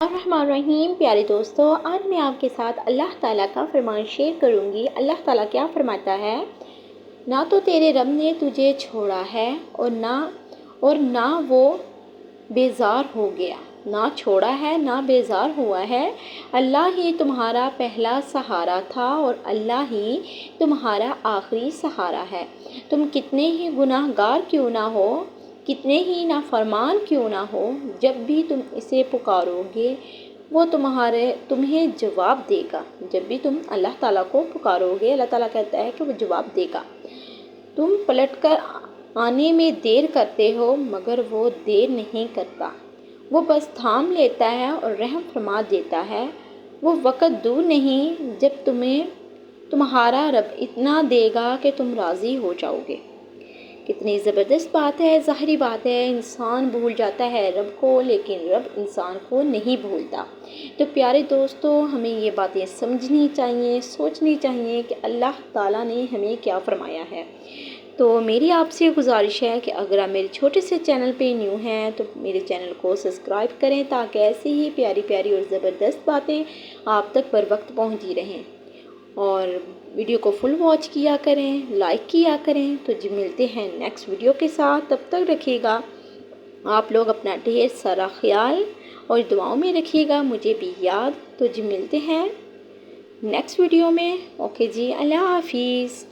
الرحمن الرحیم پیارے دوستو، آج میں آپ کے ساتھ اللہ تعالیٰ کا فرمان شیئر کروں گی۔ اللہ تعالیٰ کیا فرماتا ہے؟ نہ تو تیرے رب نے تجھے چھوڑا ہے اور نہ وہ بیزار ہو گیا۔ نہ چھوڑا ہے نہ بیزار ہوا ہے۔ اللہ ہی تمہارا پہلا سہارا تھا اور اللہ ہی تمہارا آخری سہارا ہے۔ تم کتنے ہی گناہ گار کیوں نہ ہو، کتنے ہی نافرمان کیوں نہ ہو، جب بھی تم اسے پکارو گے وہ تمہیں جواب دے گا۔ جب بھی تم اللہ تعالیٰ کو پکارو گے، اللہ تعالیٰ کہتا ہے کہ وہ جواب دے گا۔ تم پلٹ کر آنے میں دیر کرتے ہو مگر وہ دیر نہیں کرتا، وہ بس تھام لیتا ہے اور رحم فرما دیتا ہے۔ وہ وقت دور نہیں جب تمہارا رب اتنا دے گا کہ تم راضی ہو جاؤ گے۔ کتنی زبردست بات ہے، ظاہری بات ہے، انسان بھول جاتا ہے رب کو لیکن رب انسان کو نہیں بھولتا۔ تو پیارے دوستو، ہمیں یہ باتیں سمجھنی چاہیے، سوچنی چاہیے کہ اللہ تعالیٰ نے ہمیں کیا فرمایا ہے۔ تو میری آپ سے گزارش ہے کہ اگر آپ میرے چھوٹے سے چینل پہ نیو ہیں تو میرے چینل کو سبسکرائب کریں تاکہ ایسی ہی پیاری پیاری اور زبردست باتیں آپ تک بر وقت پہنچتی رہیں، اور ویڈیو کو فل واچ کیا کریں، لائک کیا کریں۔ تو ملتے ہیں نیکسٹ ویڈیو کے ساتھ، تب تک رکھیے گا آپ لوگ اپنا ڈھیر سارا خیال اور دعاؤں میں رکھیے گا، مجھے بھی یاد۔ تو ملتے ہیں نیکسٹ ویڈیو میں۔ اوکے جی، اللہ حافظ۔